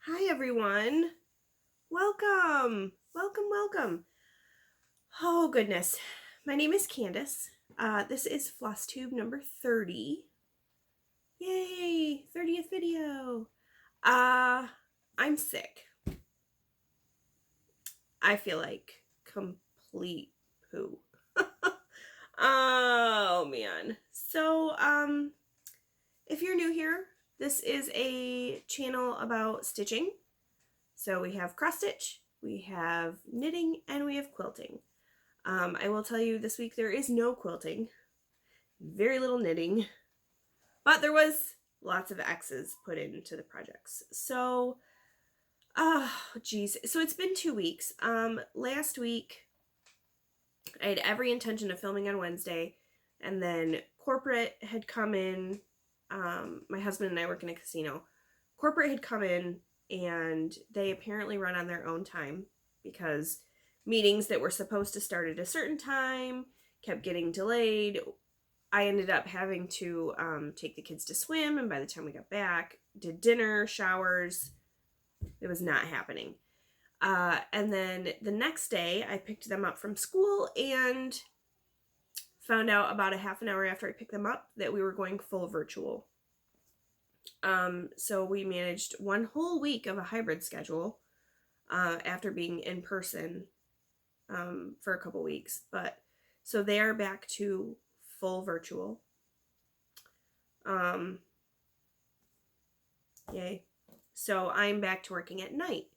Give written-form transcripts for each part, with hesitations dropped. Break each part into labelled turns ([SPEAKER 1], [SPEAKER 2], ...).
[SPEAKER 1] Hi everyone. Welcome. Welcome. Oh goodness. My name is Candace. This is Flosstube number 30. Yay, 30th video. I'm sick. I feel like complete poo. Oh man. So, if you're new here, this is a channel about stitching. So we have cross stitch, we have knitting, and we have quilting. I will tell you this week there is no quilting, very little knitting, but there was lots of X's put into the projects. So, geez. So it's been 2 weeks. Last week I had every intention of filming on Wednesday, and then corporate had come in. My husband and I work in a casino. Corporate had come in, and they apparently run on their own time because meetings that were supposed to start at a certain time kept getting delayed. I ended up having to take the kids to swim, and by the time we got back, did dinner, showers. It was not happening. And then the next day, I picked them up from school and found out about a half an hour after I picked them up that we were going full virtual. So we managed one whole week of a hybrid schedule after being in person for a couple weeks. But so they are back to full virtual. Yay. So I'm back to working at night.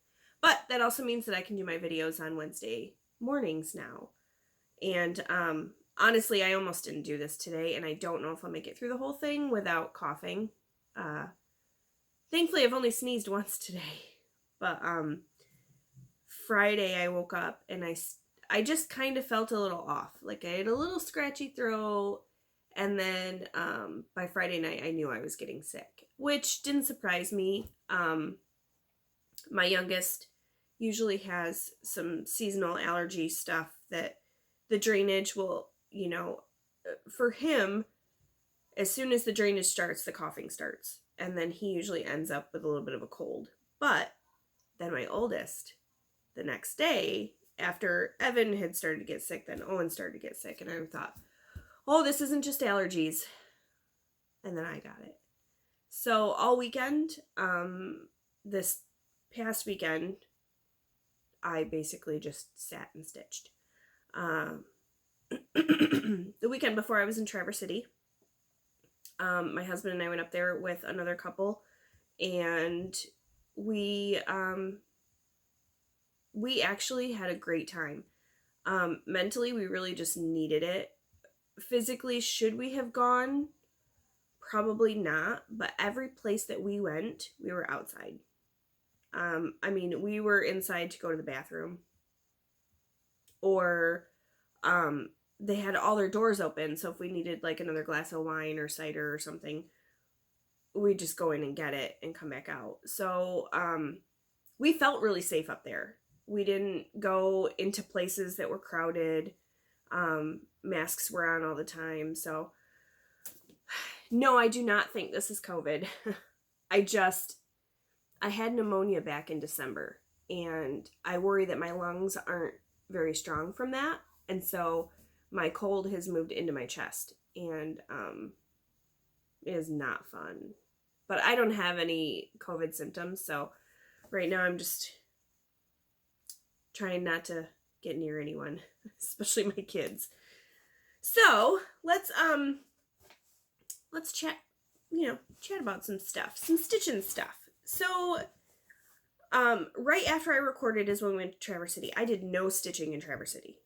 [SPEAKER 1] But that also means that I can do my videos on Wednesday mornings now. And honestly, I almost didn't do this today, and I don't know if I'll make it through the whole thing without coughing. Thankfully, I've only sneezed once today. But Friday I woke up and I just kind of felt a little off. Like I had a little scratchy throat, and then by Friday night I knew I was getting sick, which didn't surprise me. My youngest usually has some seasonal allergy stuff that the drainage will, for him, as soon as the drainage starts, the coughing starts. And then he usually ends up with a little bit of a cold. But then my oldest, the next day, after Evan had started to get sick, then Owen started to get sick. And I thought, oh, this isn't just allergies. And then I got it. So all weekend, this past weekend, I basically just sat and stitched. The weekend before I was in Traverse City, my husband and I went up there with another couple, and we actually had a great time. Mentally, we really just needed it. Physically, should we have gone? Probably not, but every place that we went, we were outside. We were inside to go to the bathroom, or they had all their doors open, so if we needed like another glass of wine or cider or something, we'd just go in and get it and come back out. So we felt really safe up there. We didn't go into places that were crowded. Masks were on all the time. So no, I do not think this is COVID. I had pneumonia back in December, and I worry that my lungs aren't very strong from that. And so my cold has moved into my chest, and it is not fun. But I don't have any COVID symptoms, so right now I'm just trying not to get near anyone, especially my kids. So let's chat, chat about some stuff, some stitching stuff. So right after I recorded is when we went to Traverse City. I did no stitching in Traverse City.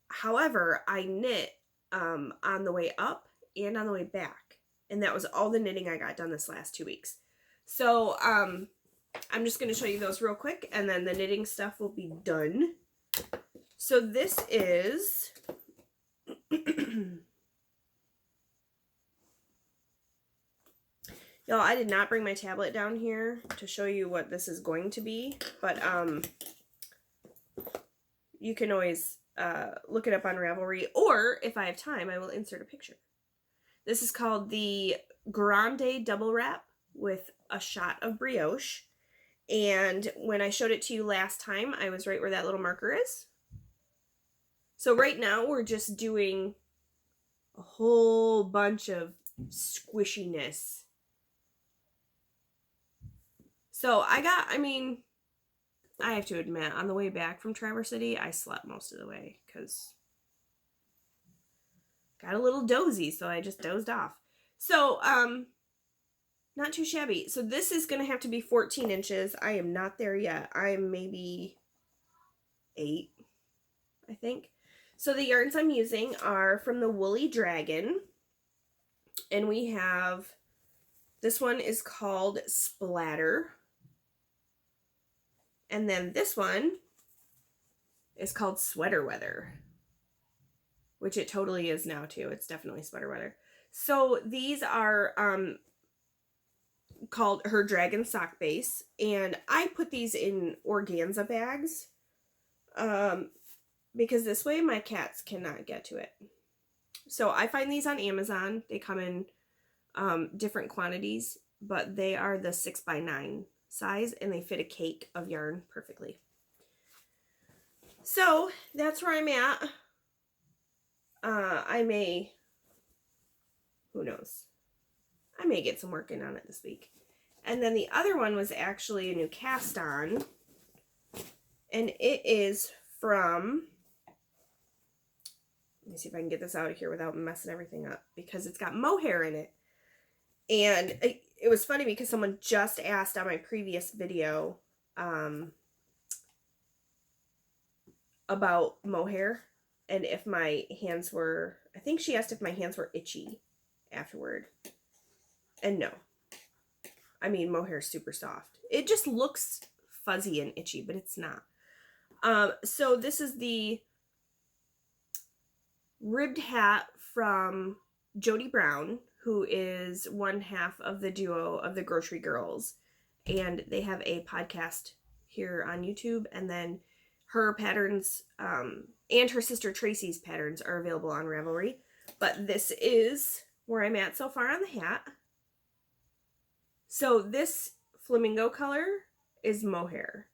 [SPEAKER 1] However, I knit on the way up and on the way back. And that was all the knitting I got done this last 2 weeks. So I'm just going to show you those real quick, and then the knitting stuff will be done. So this is y'all, I did not bring my tablet down here to show you what this is going to be, but you can always look it up on Ravelry, or if I have time, I will insert a picture. This is called the Grande Double Wrap with a shot of brioche, And when I showed it to you last time, I was right where that little marker is. So right now we're just doing a whole bunch of squishiness. So I have to admit, on the way back from Traverse City, I slept most of the way because got a little dozy, so I just dozed off. So, not too shabby. So this is going to have to be 14 inches. I am not there yet. I'm maybe 8, I think. So the yarns I'm using are from the Woolly Dragon. And we have, this one is called Splatter. And then this one is called Sweater Weather, which it totally is now too. It's definitely sweater weather. So these are called her Dragon Sock Base, and I put these in organza bags because this way my cats cannot get to it. So I find these on Amazon. They come in different quantities, but they are the 6x9 size, and they fit a cake of yarn perfectly. So that's where I'm at. I may, who knows, I may get some work in on it this week. And then the other one was actually a new cast on, and it is from, let me see if I can get this out of here without messing everything up, because it's got mohair in it. And it was funny because someone just asked on my previous video about mohair. And if my hands were, I think she asked if my hands were itchy afterward. And no. I mean, mohair is super soft. It just looks fuzzy and itchy, but it's not. So this is the ribbed hat from Jody Brown, who is one half of the duo of the Grocery Girls. And they have a podcast here on YouTube, and then her patterns and her sister Tracy's patterns are available on Ravelry. But this is where I'm at so far on the hat. So this flamingo color is mohair.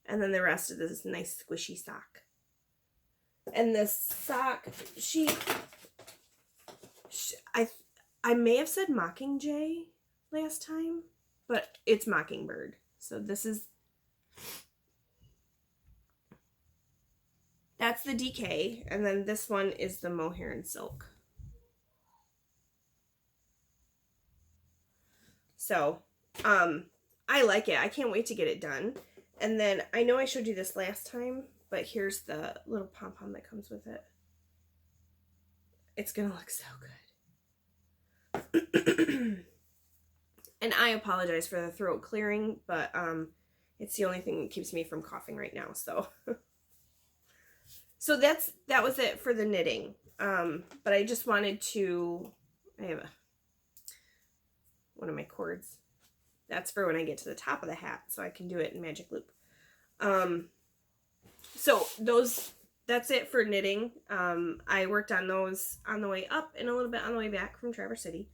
[SPEAKER 1] And then the rest of this is nice squishy sock. And this sock, I may have said Mockingjay last time, but it's Mockingbird. So this is, that's the DK, and then this one is the mohair and silk. So, I like it. I can't wait to get it done. And then, I know I showed you this last time, but here's the little pom-pom that comes with it. It's gonna look so good. And I apologize for the throat clearing, but, it's the only thing that keeps me from coughing right now, so. So that was it for the knitting. But I just wanted to, I have one of my cords. That's for when I get to the top of the hat, so I can do it in magic loop. So that's it for knitting. I worked on those on the way up and a little bit on the way back from Traverse City.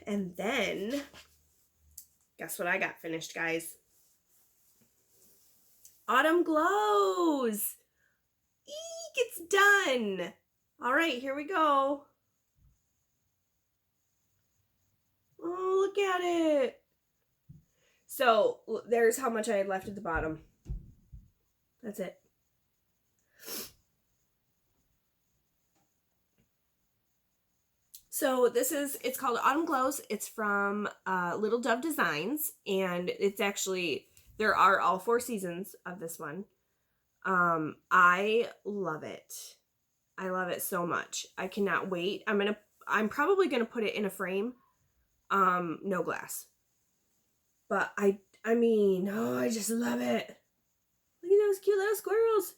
[SPEAKER 1] And then, guess what I got finished, guys? Autumn Glows! Eek, it's done! Alright, here we go. Oh, look at it. So, there's how much I had left at the bottom. That's it. So it's called Autumn Glows. It's from Little Dove Designs, and it's actually, there are all 4 seasons of this one. I love it. I love it so much. I cannot wait. I'm probably gonna put it in a frame. No glass. But I mean, oh, I just love it. Look at those cute little squirrels.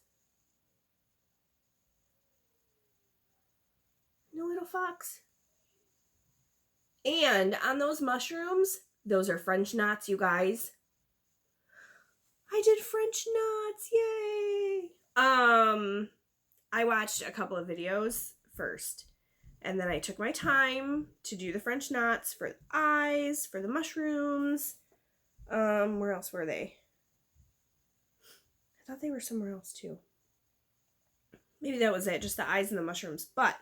[SPEAKER 1] No little fox. And on those mushrooms, those are French knots, you guys. I did French knots, yay! I watched a couple of videos first, and then I took my time to do the French knots for the eyes, for the mushrooms. Where else were they? I thought they were somewhere else too. Maybe that was it, just the eyes and the mushrooms. But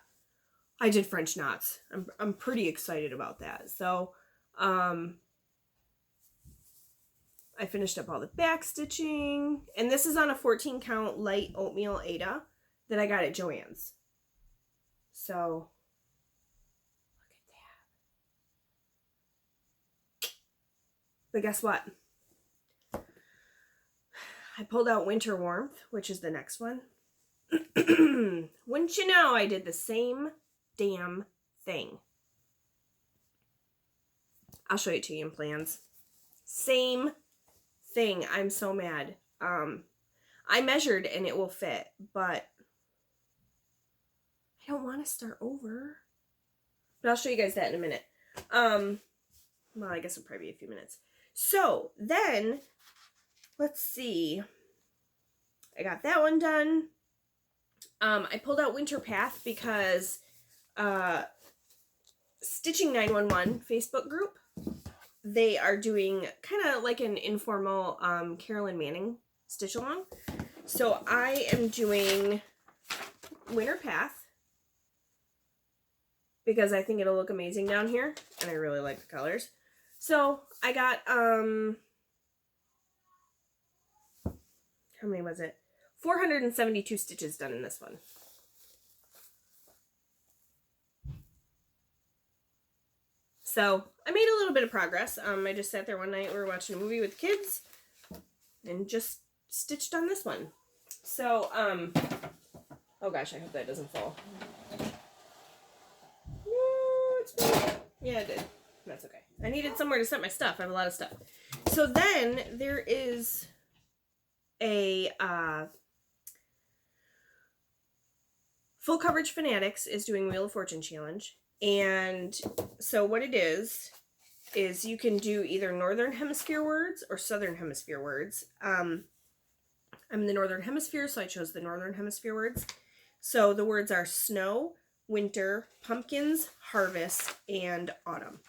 [SPEAKER 1] I did French knots. I'm pretty excited about that. So, I finished up all the back stitching, and this is on a 14 count light oatmeal Aida that I got at Joann's. So, look at that. But guess what? I pulled out Winter Warmth, which is the next one. Wouldn't you know, I did the same damn thing. I'll show it to you in plans. Same thing. I'm so mad. I measured and it will fit, but I don't want to start over. But I'll show you guys that in a minute. Well, I guess it'll probably be a few minutes. So then, let's see. I got that one done. I pulled out Winter Path because Stitching 911 Facebook group, they are doing kind of like an informal Carolyn Manning stitch along. So I am doing Winter Path because I think it'll look amazing down here and I really like the colors. So I got how many was it? 472 stitches done in this one. So I made a little bit of progress. I just sat there one night, we were watching a movie with kids and just stitched on this one. So, oh gosh, I hope that doesn't fall. No, it's fine. Yeah, it did. That's okay. I needed somewhere to set my stuff. I have a lot of stuff. So then there is a, Full Coverage Fanatics is doing Wheel of Fortune challenge. And so what it is you can do either Northern Hemisphere words or Southern Hemisphere words. I'm in the Northern Hemisphere, so I chose the Northern Hemisphere words. So the words are snow, winter, pumpkins, harvest, and autumn.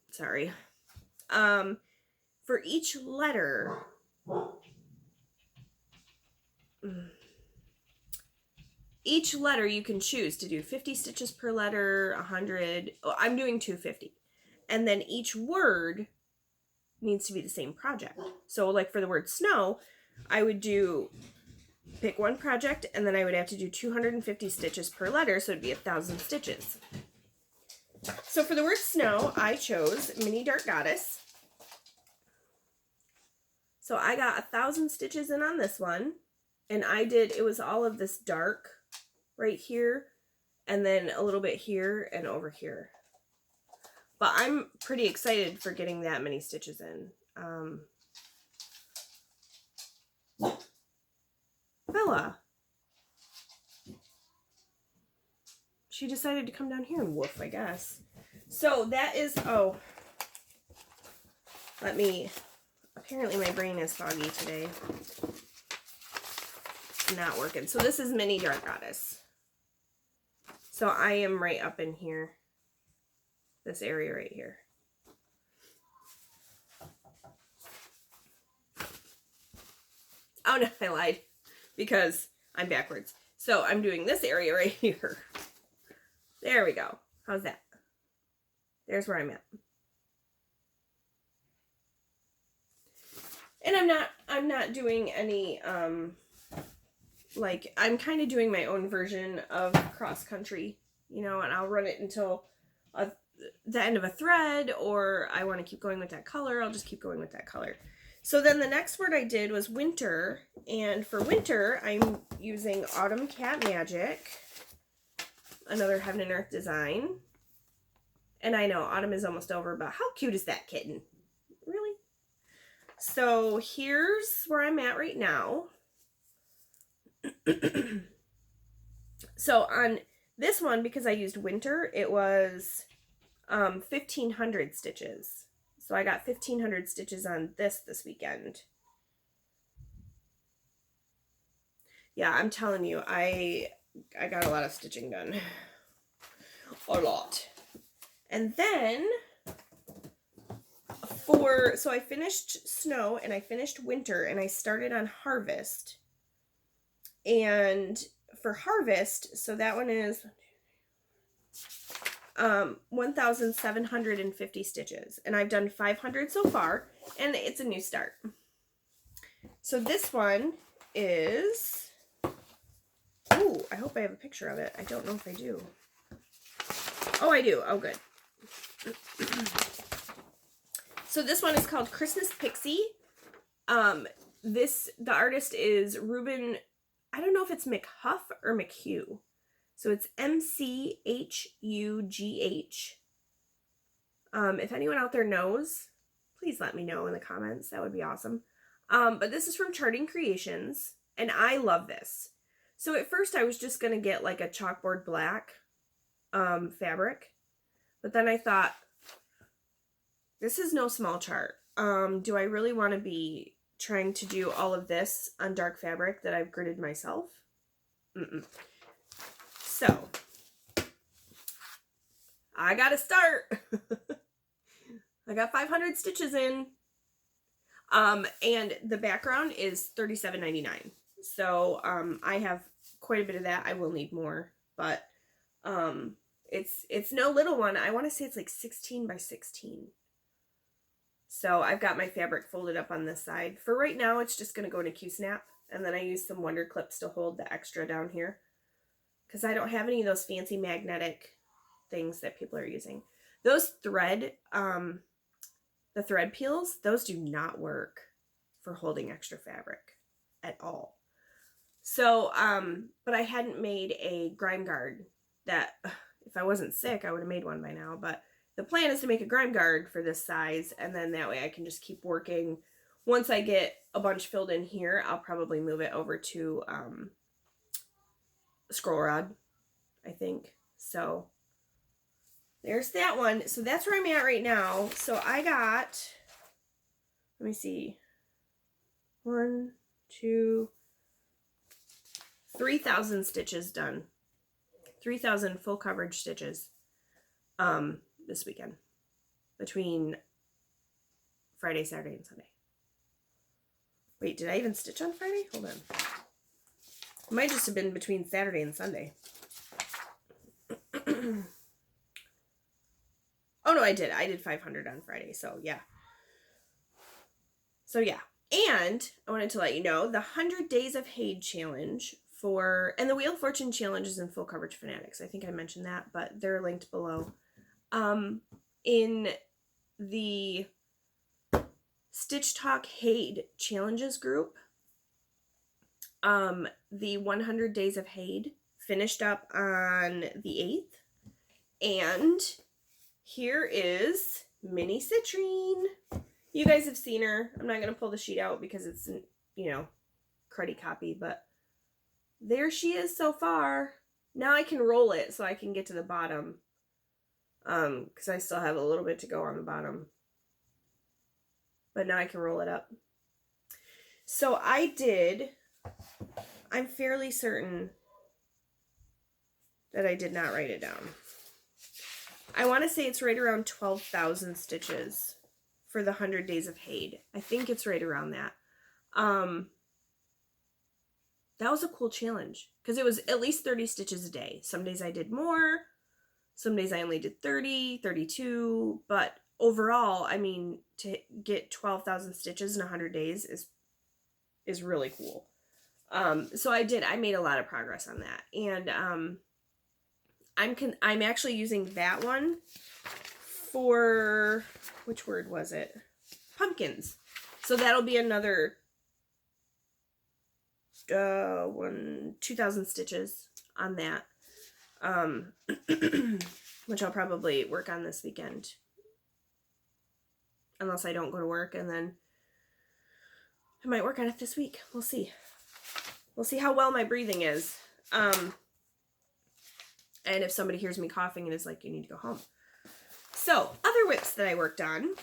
[SPEAKER 1] Sorry. For each letter, you can choose to do 50 stitches per letter, 100. Oh, I'm doing 250. And then each word needs to be the same project. So like for the word snow, I would pick one project and then I would have to do 250 stitches per letter. So it'd be 1,000 stitches. So for the word snow, I chose Mini Dark Goddess. So I got 1,000 stitches in on this one. And it was all of this dark right here, and then a little bit here and over here. But I'm pretty excited for getting that many stitches in. Bella. She decided to come down here and woof, I guess. So that is, apparently my brain is foggy today. It's not working. So this is Mini Dark Goddess. So I am right up in here, this area right here. Oh no, I lied because I'm backwards. So I'm doing this area right here. There we go. How's that? There's where I'm at. And I'm not doing any, like, I'm kind of doing my own version of cross country, you know, and I'll run it until the end of a thread, or I want to keep going with that color, I'll just keep going with that color. So then the next word I did was winter, and for winter, I'm using Autumn Cat Magic, another Heaven and Earth design. And I know autumn is almost over, but how cute is that kitten? Really? So here's where I'm at right now. So on this one, because I used winter, it was 1,500 stitches. So I got 1,500 stitches on this weekend. Yeah, I'm telling you, I got a lot of stitching done. A lot. And then So I finished snow and I finished winter and I started on harvest. And for harvest, so that one is 1,750 stitches, and I've done 500 so far, and it's a new start. So this one is, ooh, I hope I have a picture of it. I don't know if I do. Oh, I do. Oh, good. So this one is called Christmas Pixie. The artist is Reuben. I don't know if it's McHugh or McHugh. So it's MCHUGH. If anyone out there knows, please let me know in the comments. That would be awesome. But this is from Charting Creations, and I love this. So at first I was just going to get like a chalkboard black fabric, but then I thought, this is no small chart. Do I really want to be trying to do all of this on dark fabric that I've gridded myself? So, I gotta start. I got 500 stitches in. And the background is $37.99. So, I have quite a bit of that. I will need more, but, it's no little one. I want to say it's like 16 by 16. So I've got my fabric folded up on this side. For right now, it's just going to go in a Q-snap. And then I use some Wonder Clips to hold the extra down here, because I don't have any of those fancy magnetic things that people are using. Those thread, the thread peels, those do not work for holding extra fabric at all. So, but I hadn't made a grime guard that, if I wasn't sick, I would have made one by now, but the plan is to make a grime guard for this size, and then that way I can just keep working. Once I get a bunch filled in here, I'll probably move it over to scroll rod, I think. So there's that one. So that's where I'm at right now. So I got, let me see, 3,000 stitches done. 3,000 full coverage stitches this weekend, between Friday, Saturday, and Sunday. Wait, did I even stitch on Friday? Hold on. It might just have been between Saturday and Sunday. Oh no, I did. I did 500 on Friday, so yeah. So yeah. And I wanted to let you know the 100 Days of HAED challenge and the Wheel of Fortune challenge is in Full Coverage Fanatics. I think I mentioned that, but they're linked below. In the Stitch Talk HAED challenges group, the 100 Days of HAED finished up on the 8th, and here is Mini Citrine. You guys have seen her. I'm not going to pull the sheet out because it's, cruddy copy, but there she is so far. Now I can roll it so I can get to the bottom, because I still have a little bit to go on the bottom. But now I can roll it up. So I'm fairly certain that I did not write it down. I want to say it's right around 12,000 stitches for the 100 Days of HAED. I think it's right around that. That was a cool challenge, because it was at least 30 stitches a day. Some days I did more. Some days I only did 30, 32, but overall, I mean, to get 12,000 stitches in 100 days is really cool. So I made a lot of progress on that. And I'm actually using that one for, which word was it? Pumpkins. So that'll be another 2,000 stitches on that. Which I'll probably work on this weekend, unless I don't go to work, and then I might work on it this week. We'll see. We'll see how well my breathing is. And if somebody hears me coughing and is like, you need to go home. So, other whips that I worked on.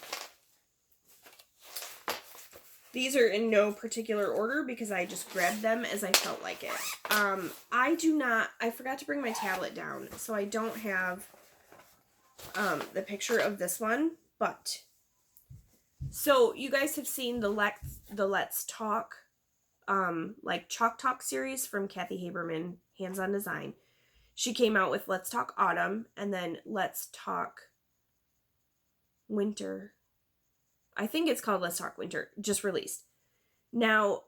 [SPEAKER 1] These are in no particular order because I just grabbed them as I felt like it. I forgot to bring my tablet down, so I don't have the picture of this one, but So you guys have seen the Let's Talk, like Chalk Talk series from Cathy Habberman, Hands On Design. She came out with Let's Talk Autumn and then Let's Talk Winter. I think it's called Let's Talk Winter, just released. Now,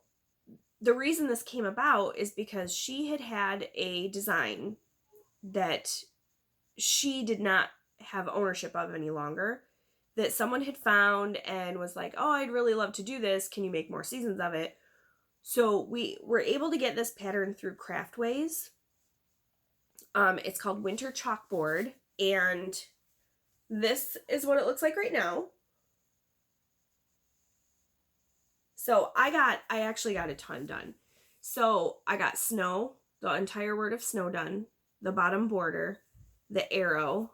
[SPEAKER 1] the reason this came about is because she had a design that she did not have ownership of any longer, that someone had found and was like, oh, I'd really love to do this. Can you make more seasons of it? So we were able to get this pattern through Craftways. It's called Winter Chalkboard, and this is what it looks like right now. So I actually got a ton done. So I got snow, the entire word of snow done, the bottom border, the arrow,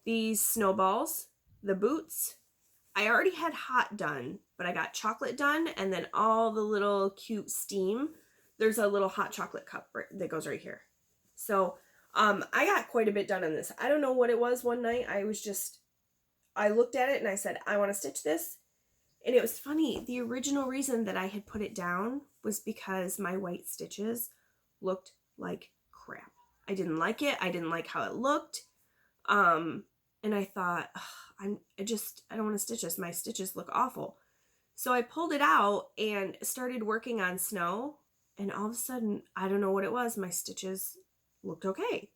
[SPEAKER 1] these snowballs, the boots. I already had hot done, but I got chocolate done, and then all the little cute steam. There's a little hot chocolate cup that goes right here. So I got quite a bit done on this. I don't know what it was one night. I looked at it and I said, I want to stitch this. And it was funny. The original reason that I had put it down was because my white stitches looked like crap. I didn't like it. I didn't like how it looked. And I thought, I don't want to stitch this. My stitches look awful. So I pulled it out and started working on snow. And all of a sudden, I don't know what it was. My stitches looked okay.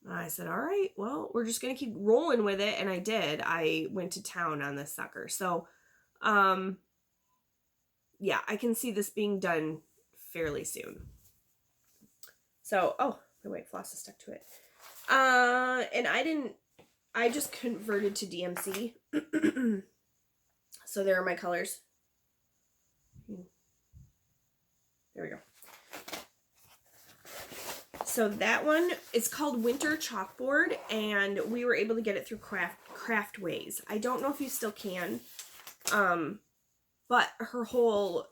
[SPEAKER 1] And I said, all right, well, we're just going to keep rolling with it. And I did. I went to town on this sucker. So, yeah, I can see this being done fairly soon. So, oh, my white floss is stuck to it. And I just converted to DMC. So there are my colors. There we go. So that one is called Winter Chalkboard, and we were able to get it through Craftways. I don't know if you still can, but her whole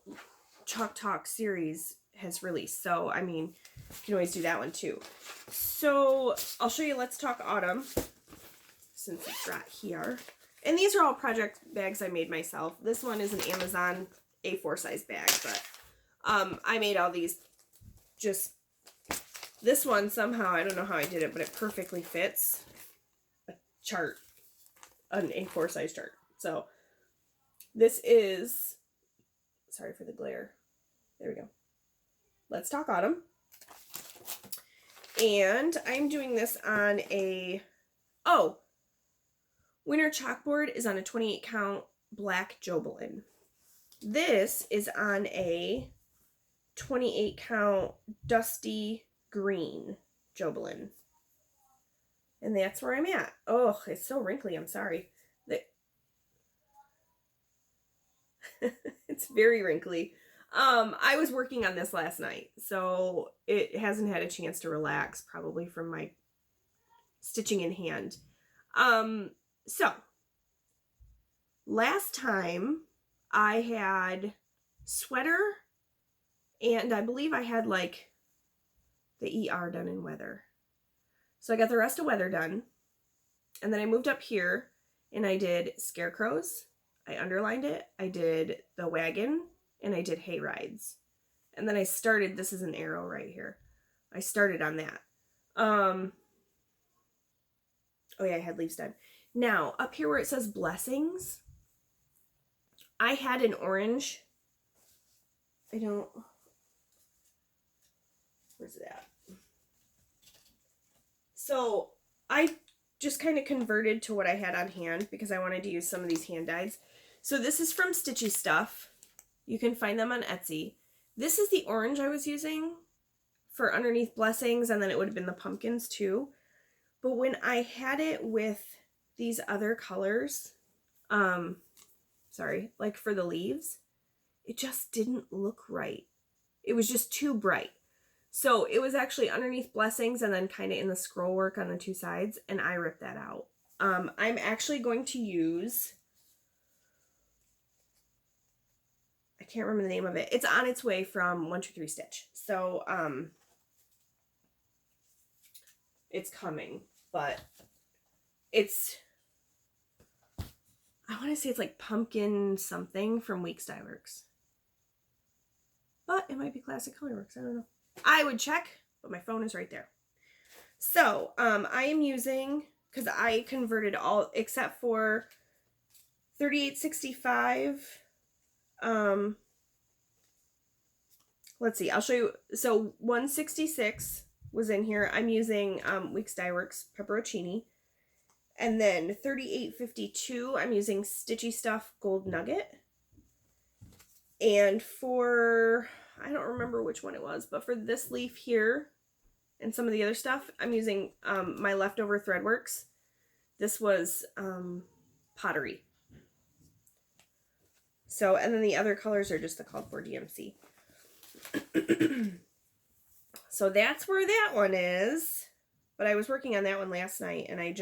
[SPEAKER 1] Chalk Talk series has released. So, I mean, you can always do that one too. So, I'll show you Let's Talk Autumn, since it's right here. And these are all project bags I made myself. This one is an Amazon A4 size bag, but I made all these just... This one, somehow, I don't know how I did it, but it perfectly fits a chart, an A4 size chart. So, this is, sorry for the glare. There we go. Let's Talk Autumn. And I'm doing this on a, Winter Chalkboard is on a 28 count black Jobelin. This is on a 28 count dusty green Jobelin. And that's where I'm at. Oh, it's so wrinkly. I'm sorry. It's very wrinkly. I was working on this last night, so it hasn't had a chance to relax, probably from my stitching in hand. So last time I had sweater, and I believe I had like the ER done in weather. So I got the rest of weather done. And then I moved up here and I did scarecrows. I underlined it. I did the wagon and I did hay rides. And then I started, this is an arrow right here. I started on that. Oh yeah, I had leaves done. Now, up here where it says blessings, I had an orange. Where's it at? So I just kind of converted to what I had on hand because I wanted to use some of these hand dyes. So this is from Stitchy Stuff. You can find them on Etsy. This is the orange I was using for underneath blessings, and then it would have been the pumpkins too. But when I had it with these other colors, like for the leaves, it just didn't look right. It was just too bright. So it was actually underneath blessings and then kind of in the scroll work on the two sides, and I ripped that out. I'm actually going to use, I can't remember the name of it. It's on its way from 123 Stitch. So it's coming, but it's I want to say it's like pumpkin something from Weeks Dye Works. But it might be Classic Colorworks. I don't know. I would check, but my phone is right there. So, I am using, because I converted all, except for 3865. Let's see, I'll show you. So, 166 was in here. I'm using Weeks Dye Works Pepperoncini. And then 3852, I'm using Stitchy Stuff Gold Nugget. And for, I don't remember which one it was, but for this leaf here and some of the other stuff, I'm using my leftover Threadworks. This was Pottery. So, and then the other colors are just the Chalkboard DMC. So that's where that one is. But I was working on that one last night, and I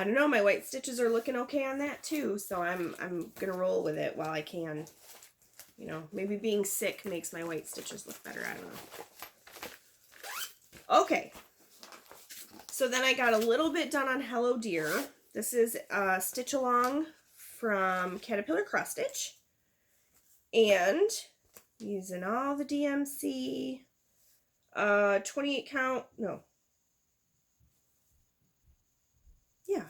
[SPEAKER 1] don't know, my white stitches are looking okay on that too, so I'm gonna roll with it while I can. You know, maybe being sick makes my white stitches look better, I don't know. Okay, so then I got a little bit done on Hello Dear. This is a stitch along from Caterpillar Cross Stitch, and using all the DMC, 28 count, no. Yeah,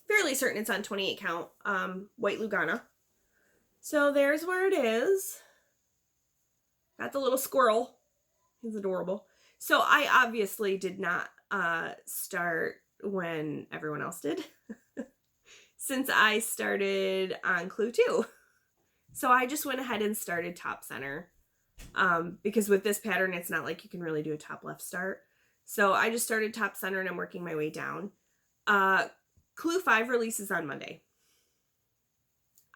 [SPEAKER 1] fairly certain it's on 28 count, white Lugana. So there's where it is. Got the little squirrel. He's adorable. So I obviously did not start when everyone else did, since I started on Clue 2. So I just went ahead and started top center, because with this pattern, it's not like you can really do a top left start. So I just started top center and I'm working my way down. Clue 5 releases on Monday.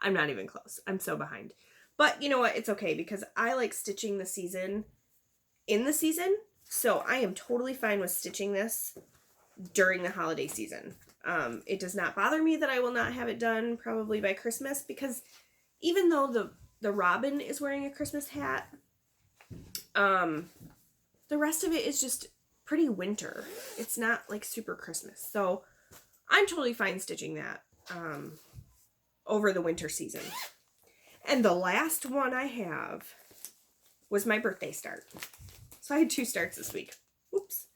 [SPEAKER 1] I'm not even close. I'm so behind. But you know what? It's okay, because I like stitching the season in the season. So I am totally fine with stitching this during the holiday season. It does not bother me that I will not have it done probably by Christmas, because even though the Robin is wearing a Christmas hat, the rest of it is just pretty winter. It's not like super Christmas. So I'm totally fine stitching that over the winter season. And the last one I have was my birthday start. So I had 2 starts this week. Oops.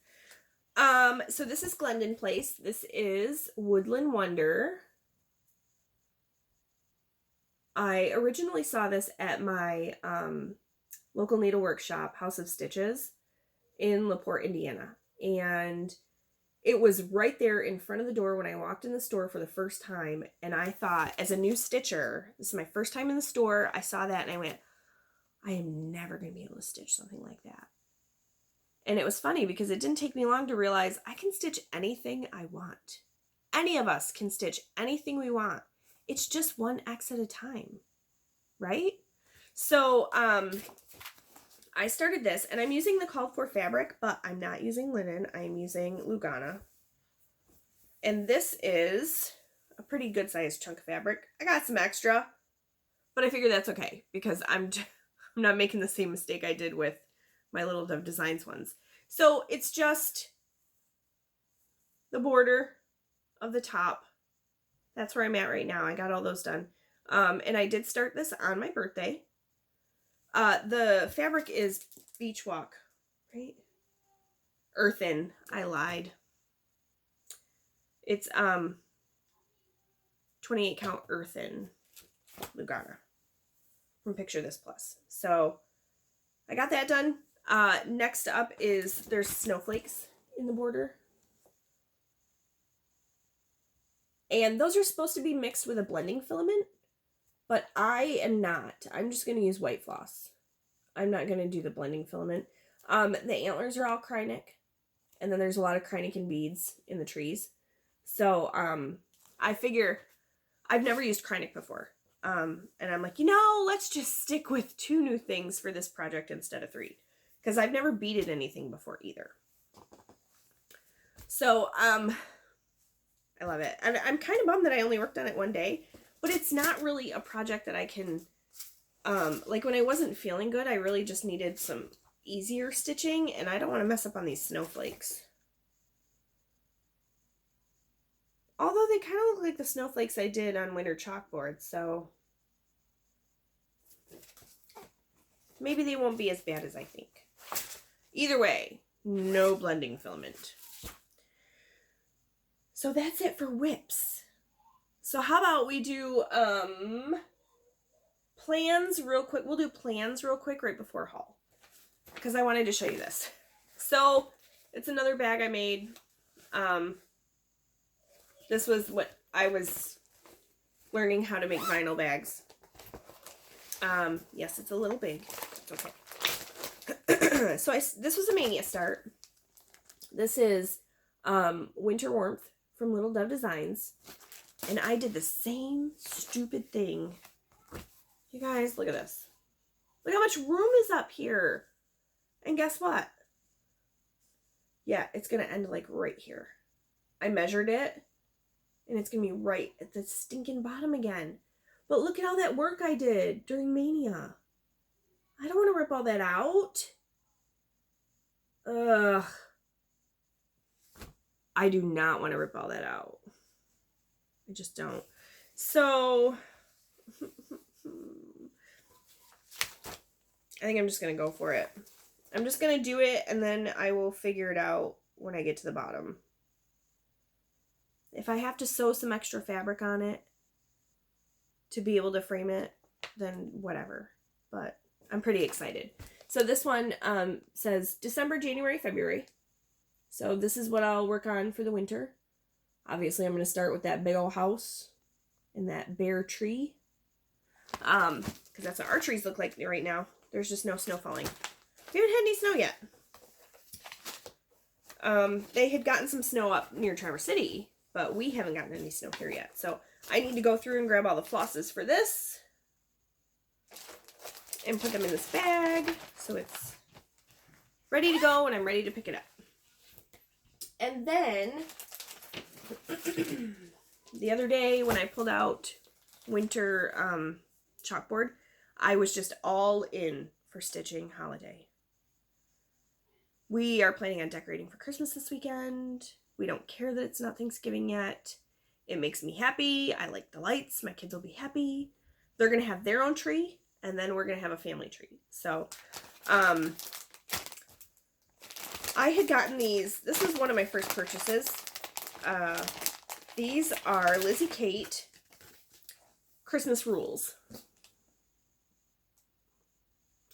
[SPEAKER 1] So this is Glendon Place. This is Woodland Wonder. I originally saw this at my local needlework shop, House of Stitches, in LaPorte, Indiana. And it was right there in front of the door when I walked in the store for the first time. And I thought, as a new stitcher, this is my first time in the store, I saw that and I went, I am never going to be able to stitch something like that. And it was funny because it didn't take me long to realize I can stitch anything I want. Any of us can stitch anything we want. It's just 1 X at a time, right? So I started this, and I'm using the called for fabric, but I'm not using linen. I'm using Lugana. And this is a pretty good sized chunk of fabric. I got some extra, but I figure that's okay because I'm not making the same mistake I did with my Little Dove Designs ones. So it's just the border of the top. That's where I'm at right now. I got all those done. And I did start this on my birthday. The fabric is Beach Walk, right? Earthen. I lied. It's 28 count Earthen Lugana from Picture This Plus. So I got that done. Next up is there's snowflakes in the border. And those are supposed to be mixed with a blending filament, but I am not. I'm just going to use white floss. I'm not going to do the blending filament. The antlers are all Krynic, and then there's a lot of Krynic beads in the trees. So I figure I've never used Krynic before. And I'm like, let's just stick with 2 new things for this project instead of 3. Because I've never beaded anything before either. So, I love it. And I'm kind of bummed that I only worked on it 1 day. But it's not really a project that I can... like when I wasn't feeling good, I really just needed some easier stitching. And I don't want to mess up on these snowflakes. Although they kind of look like the snowflakes I did on winter chalkboard, so maybe they won't be as bad as I think. Either way, no blending filament. So that's it for whips. So how about we do plans real quick. We'll do plans real quick right before haul, because I wanted to show you this. So it's another bag I made. This was what I was learning how to make vinyl bags. Yes, it's a little big. It's okay. So this was a Mania start. This is Winter Warmth from Little Dove Designs. And I did the same stupid thing. You guys, look at this. Look how much room is up here. And guess what? Yeah, it's going to end like right here. I measured it. And it's going to be right at the stinking bottom again. But look at all that work I did during Mania. I don't want to rip all that out. Ugh. I do not want to rip all that out. I just don't. So, I think I'm just going to go for it. I'm just going to do it, and then I will figure it out when I get to the bottom. If I have to sew some extra fabric on it to be able to frame it, then whatever. But I'm pretty excited. So this one says December, January, February. So this is what I'll work on for the winter. Obviously, I'm going to start with that big old house and that bare tree. Because that's what our trees look like right now. There's just no snow falling. We haven't had any snow yet. They had gotten some snow up near Traverse City, but we haven't gotten any snow here yet. So I need to go through and grab all the flosses for this and put them in this bag so it's ready to go and I'm ready to pick it up. And then the other day when I pulled out winter chalkboard, I was just all in for stitching holiday. We are planning on decorating for Christmas this weekend. We don't care that it's not Thanksgiving yet. It makes me happy. I like the lights. My kids will be happy. They're going to have their own tree, and then we're going to have a family tree. So, I had gotten these. This was one of my first purchases. These are Lizzie Kate Christmas Rules.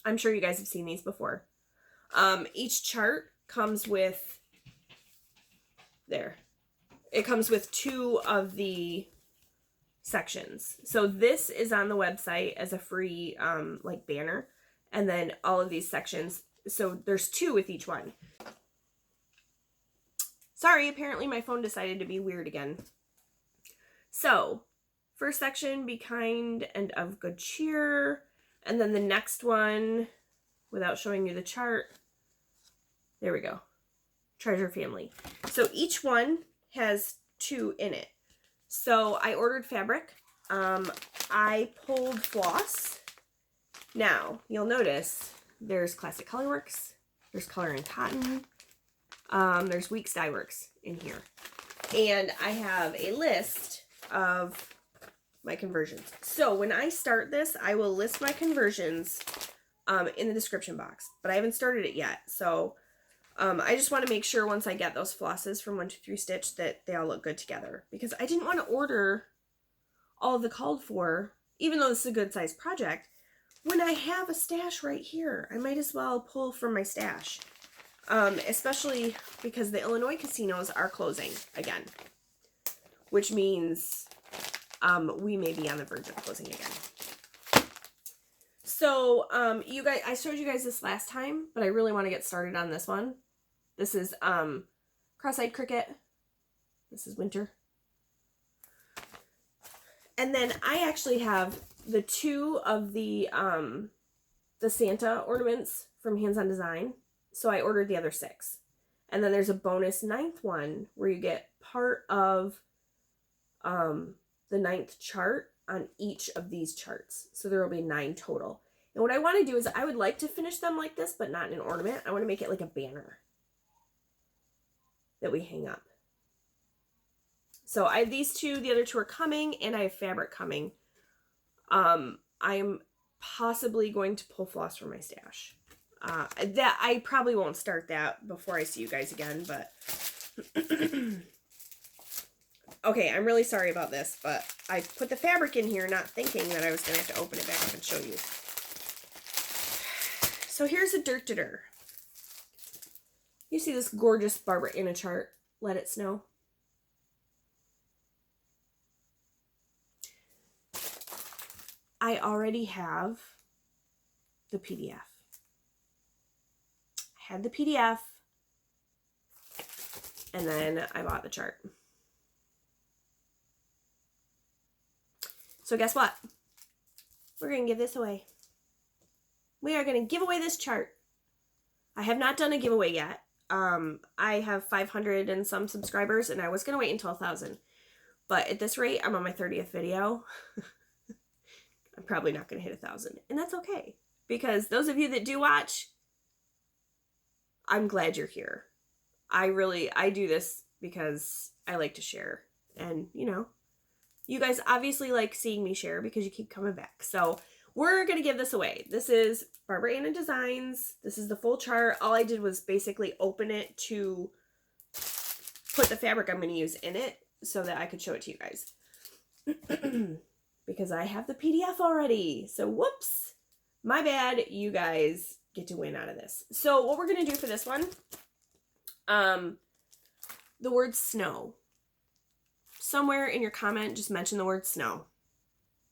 [SPEAKER 1] I'm sure you guys have seen these before. Each chart comes with, it comes with 2 of the sections. So this is on the website as a free, like banner. And then all of these sections. So there's 2 with each one. Sorry, apparently my phone decided to be weird again. So, first section, be kind and of good cheer. And then the next one, without showing you the chart, there we go. Treasure family. So each one has 2 in it. So I ordered fabric. I pulled floss. Now, you'll notice there's Classic Colorworks. There's Color and Cotton. There's Weeks Dye Works in here. And I have a list of my conversions. So when I start this, I will list my conversions in the description box. But I haven't started it yet. So I just want to make sure once I get those flosses from 123 Stitch that they all look good together. Because I didn't want to order all of the called for, even though this is a good sized project, when I have a stash right here. I might as well pull from my stash. Especially because the Illinois casinos are closing again. Which means we may be on the verge of closing again. So, you guys, I showed you guys this last time, but I really want to get started on this one. This is Cross-Eyed Cricket. This is winter. And then I actually have the 2 of the Santa ornaments from Hands On Design. So I ordered the other 6. And then there's a bonus 9th one where you get part of the 9th chart on each of these charts. So there will be 9 total. And what I want to do is I would like to finish them like this, but not in an ornament. I want to make it like a banner that we hang up. So I have these two, the other two are coming, and I have fabric coming. I'm possibly going to pull floss from my stash. That I probably won't start that before I see you guys again, but okay, I'm really sorry about this, but I put the fabric in here not thinking that I was going to have to open it back up and show you. So here's a dirt-to-dirt. You see this gorgeous Barbara Anna chart, Let It Snow? I already have the PDF. I had the PDF, and then I bought the chart. So guess what? We're going to give this away. We are going to give away this chart. I have not done a giveaway yet. I have 500 and some subscribers, and I was going to wait until 1,000. But at this rate, I'm on my 30th video. I'm probably not going to hit 1,000. And that's okay. Because those of you that do watch, I'm glad you're here. I do this because I like to share. And, you know, you guys obviously like seeing me share because you keep coming back. So we're going to give this away. This is Barbara Anna Designs. This is the full chart. All I did was basically open it to put the fabric I'm going to use in it so that I could show it to you guys. Because I have the PDF already. So whoops, my bad. You guys get to win out of this. So what we're going to do for this one, the word snow. Somewhere in your comment, just mention the word snow.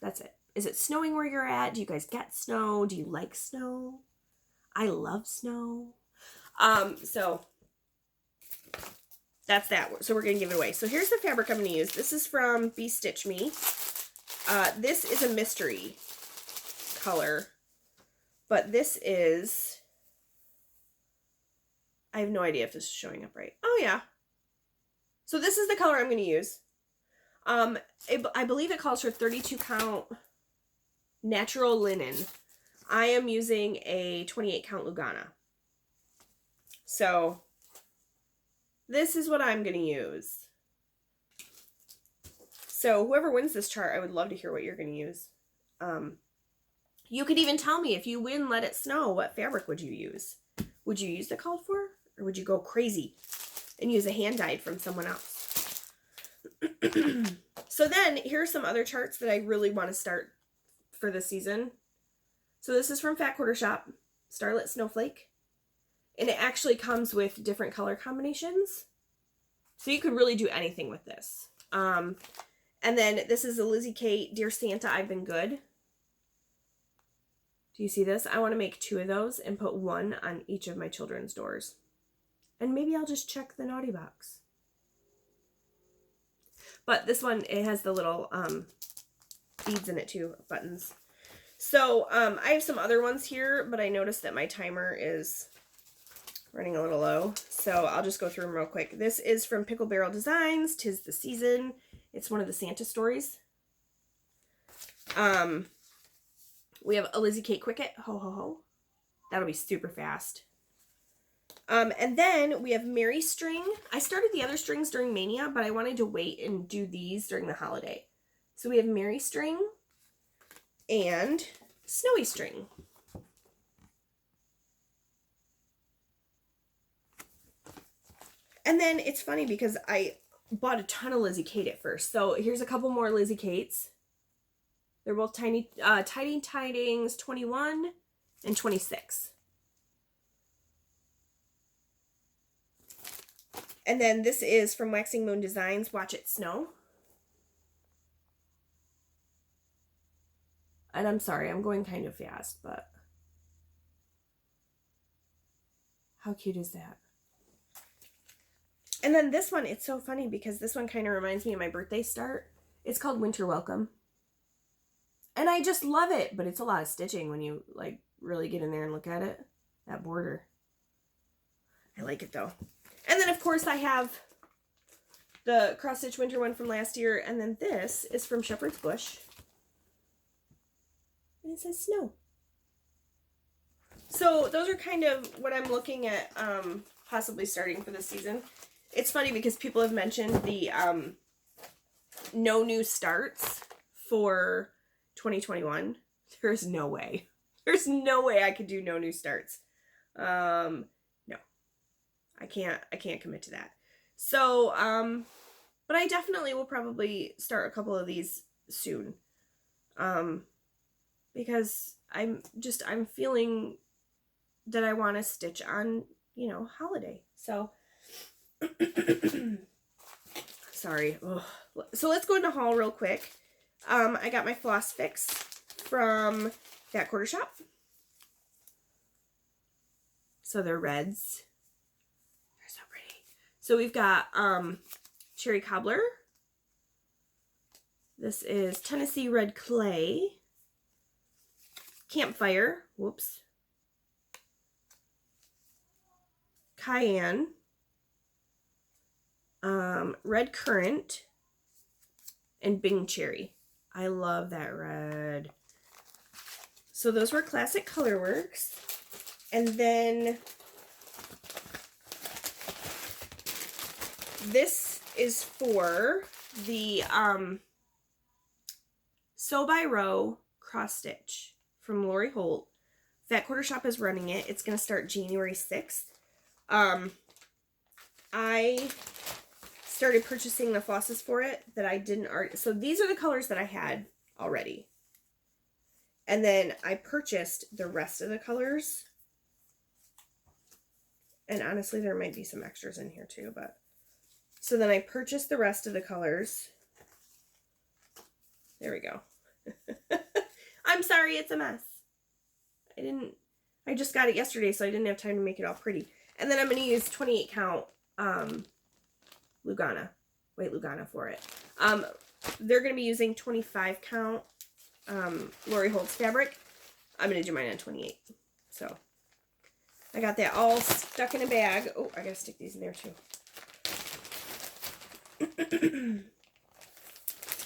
[SPEAKER 1] That's it. Is it snowing where you're at? Do you guys get snow? Do you like snow? I love snow. So that's that. So we're going to give it away. So here's the fabric I'm going to use. This is from Be Stitch Me. This is a mystery color, but this is, I have no idea if this is showing up right. Oh yeah. So this is the color I'm going to use. I believe it calls for 32 count natural linen. I am using a 28 count Lugana. So this is what I'm going to use. So whoever wins this chart, I would love to hear what you're going to use. You could even tell me if you win Let It Snow, what fabric would you use? Would you use the called for? Or would you go crazy and use a hand dyed from someone else? So then here are some other charts that I really want to start for this season. So this is from Fat Quarter Shop, Starlit Snowflake. And it actually comes with different color combinations. So you could really do anything with this. And then this is a Lizzie Kate, Dear Santa, I've Been Good. Do you see this? I want to make 2 of those and put 1 on each of my children's doors. And maybe I'll just check the naughty box. But this one, it has the little beads in it too, buttons. So I have some other ones here, but I noticed that my timer is running a little low. So I'll just go through them real quick. This is from Pickle Barrel Designs, 'Tis the Season. It's one of the Santa stories. We have a Lizzie Kate Quicket, Ho Ho Ho. That'll be super fast. And then we have Mary String. I started the other strings during Mania, but I wanted to wait and do these during the holiday. So we have Mary String and Snowy String. And then it's funny because I bought a ton of Lizzie Kate at first. So here's a couple more Lizzie Kates. They're both Tiny Tidings 21 and 26. And then this is from Waxing Moon Designs, Watch It Snow. And I'm sorry, I'm going kind of fast, but how cute is that? And then this one, it's so funny because this one kind of reminds me of my birthday start. It's called Winter Welcome. And I just love it, but it's a lot of stitching when you like really get in there and look at it. That border. I like it though. And then of course I have the cross stitch winter one from last year. And then this is from Shepherd's Bush. And it says snow. So those are kind of what I'm looking at possibly starting for this season. It's funny because people have mentioned the no new starts for 2021. There's no way. There's no way I could do no new starts. No. I can't commit to that. So, but I definitely will probably start a couple of these soon. Because I'm feeling that I want to stitch on, you know, holiday. So, sorry. Ugh. So let's go into haul real quick. I got my floss fix from Fat Quarter Shop. So they're reds. They're so pretty. So we've got Cherry Cobbler. This is Tennessee Red Clay. Campfire. Whoops. Cayenne. Red Currant. And Bing Cherry. I love that red. So those were Classic Colorworks. And then this is for the Sew by Row cross stitch from Lori Holt. Fat Quarter Shop is running it. It's going to start January 6th. I started purchasing the flosses for it that I didn't already. So these are the colors that I had already. And then I purchased the rest of the colors. And honestly, there might be some extras in here too, but. So then I purchased the rest of the colors. There we go. I'm sorry, it's a mess. I just got it yesterday, so I didn't have time to make it all pretty. And then I'm going to use 28 count Lugana for it. They're going to be using 25 count Lori Holt's fabric. I'm going to do mine on 28. So I got that all stuck in a bag. Oh, I got to stick these in there too.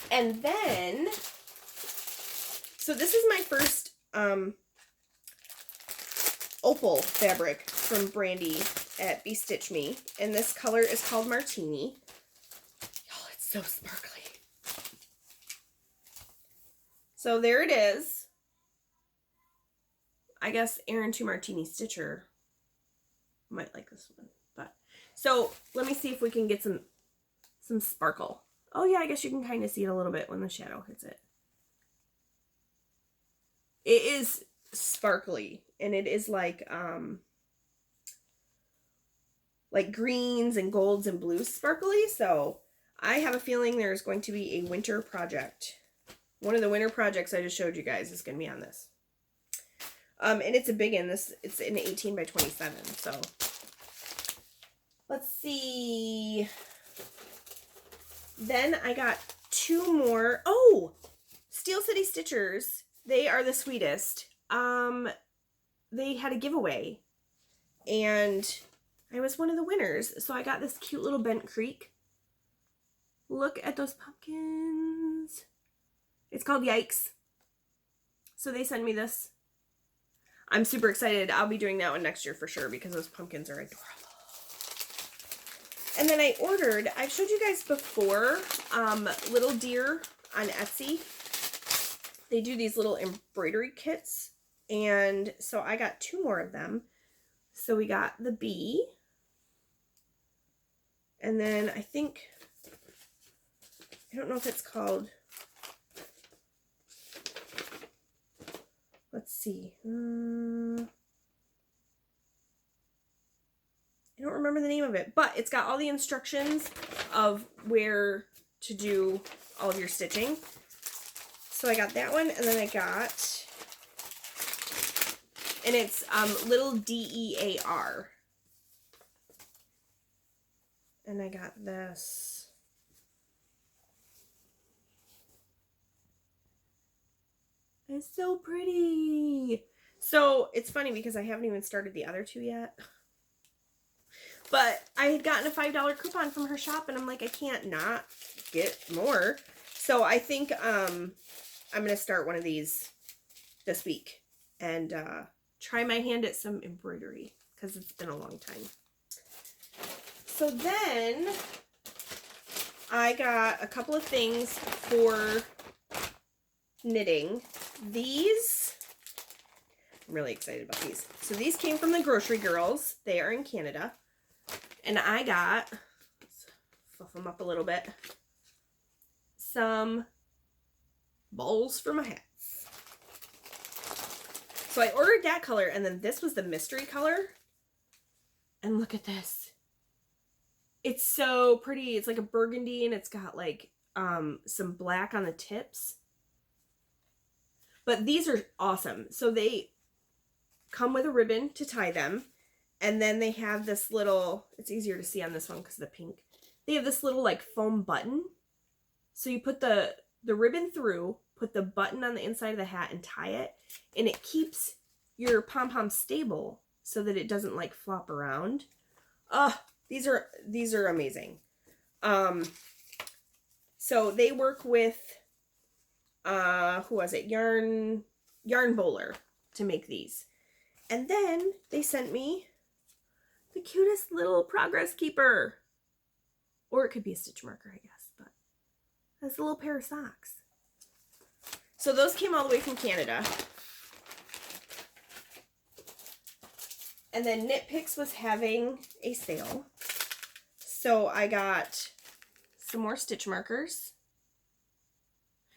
[SPEAKER 1] And then, so this is my first opal fabric from Brandy at Be Stitch Me, and this color is called Martini. Oh, it's so sparkly. So there it is. I guess Erin 2 Martini Stitcher might like this one, but so let me see if we can get some sparkle. Oh yeah, I guess you can kind of see it a little bit when the shadow hits it. It is sparkly, and it is like greens and golds and blues sparkly. So I have a feeling there's going to be a winter project. One of the winter projects I just showed you guys is going to be on this. And it's a big one. It's an 18 by 27. So let's see. Then I got 2 more. Oh, Steel City Stitchers. They are the sweetest. They had a giveaway, and I was one of the winners. So I got this cute little Bent Creek. Look at those pumpkins. It's called Yikes. So they sent me this. I'm super excited. I'll be doing that one next year for sure because those pumpkins are adorable. And then I ordered, I've showed you guys before, Little Deer on Etsy. They do these little embroidery kits. And so I got 2 more of them. So we got the bee. And then I think, I don't know if it's called, let's see. I don't remember the name of it, but it's got all the instructions of where to do all of your stitching. So I got that one, and then I got, and it's Little DEAR. And I got this. It's so pretty. So it's funny because I haven't even started the other 2 yet. But I had gotten a $5 coupon from her shop, and I'm like, I can't not get more. So I think I'm going to start one of these this week and try my hand at some embroidery because it's been a long time. So then I got a couple of things for knitting. These, I'm really excited about these. So these came from the Grocery Girls. They are in Canada. And I got, let's fluff them up a little bit, some bowls for my hats. So I ordered that color, and then this was the mystery color. And look at this. It's so pretty. It's like a burgundy, and it's got like some black on the tips. But these are awesome. So they come with a ribbon to tie them. And then they have this little, it's easier to see on this one because of the pink. They have this little like foam button. So you put the ribbon through, put the button on the inside of the hat and tie it. And it keeps your pom-pom stable so that it doesn't like flop around. These are amazing. So they work with, who was it? Yarn Bowler to make these. And then they sent me the cutest little progress keeper. Or it could be a stitch marker, I guess, but that's a little pair of socks. So those came all the way from Canada. And then Knit Picks was having a sale. So I got some more stitch markers.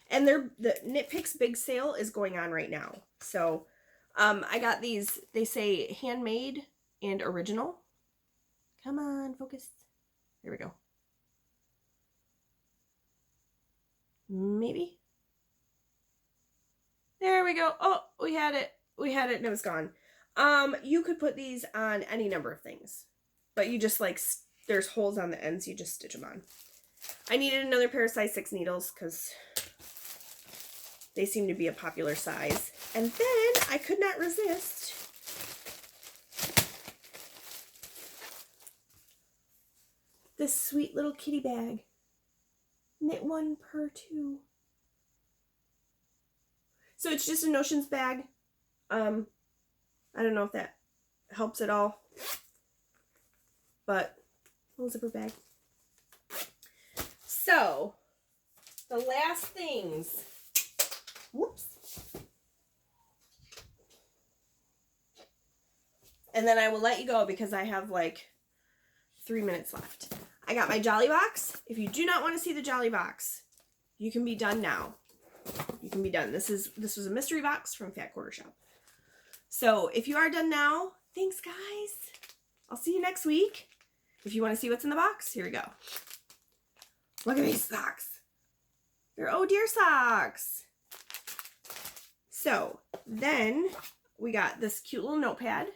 [SPEAKER 1] And the Knit Picks big sale is going on right now. So I got these, they say handmade and original. Come on, focus. There we go. Maybe. There we go. Oh, we had it. We had it and it was gone. You could put these on any number of things. But you just like, there's holes on the ends, you just stitch them on. I needed another pair of size 6 needles because they seem to be a popular size. And then I could not resist this sweet little kitty bag. Knit 1 per 2. So it's just a notions bag. I don't know if that helps at all. But little zipper bag. So the last things. Whoops. And then I will let you go because I have like 3 minutes left. I got my Jolly Box. If you do not want to see the Jolly Box, you can be done now. You can be done. This was a mystery box from Fat Quarter Shop. So if you are done now, thanks guys. I'll see you next week. If you want to see what's in the box, here we go. Look at these socks. They're oh dear socks. So then we got this cute little notepad.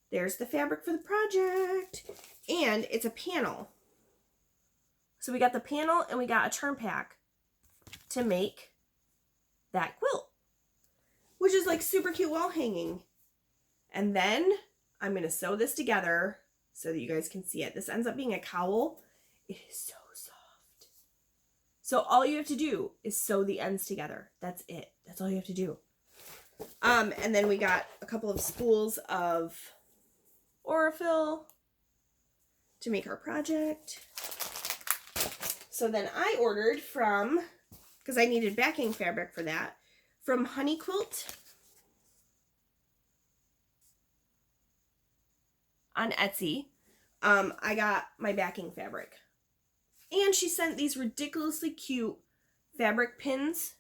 [SPEAKER 1] There's the fabric for the project. And it's a panel. So we got the panel and we got a turn pack to make that quilt, which is like super cute wall hanging. And then I'm going to sew this together so that you guys can see it. This ends up being a cowl. It is so soft. So all you have to do is sew the ends together. That's it. That's all you have to do. And then we got a couple of spools of Aurifil to make our project. So then I ordered from, because I needed backing fabric for that, from Honey Quilt on Etsy. I got my backing fabric. And she sent these ridiculously cute fabric pins.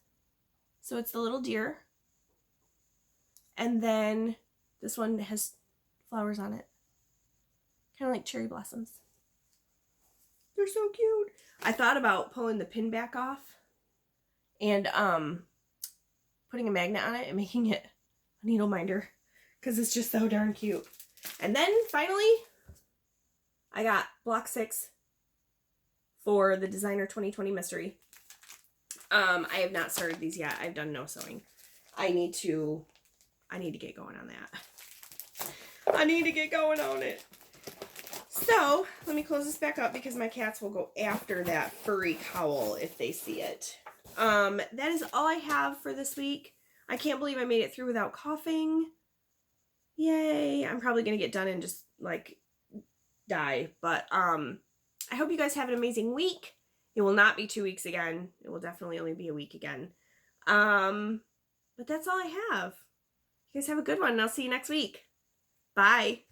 [SPEAKER 1] So it's the little deer. And then this one has flowers on it. Kind of like cherry blossoms. They're so cute. I thought about pulling the pin back off and putting a magnet on it and making it a needle minder because it's just so darn cute. And then finally, I got block 6 for the Designer 2020 Mystery. I have not started these yet. I've done no sewing. I need to get going on that. I need to get going on it. So, let me close this back up because my cats will go after that furry cowl if they see it. That is all I have for this week. I can't believe I made it through without coughing. Yay. I'm probably going to get done and just, like, die. But, I hope you guys have an amazing week. It will not be 2 weeks again. It will definitely only be a week again. But that's all I have. You guys have a good one, and I'll see you next week. Bye.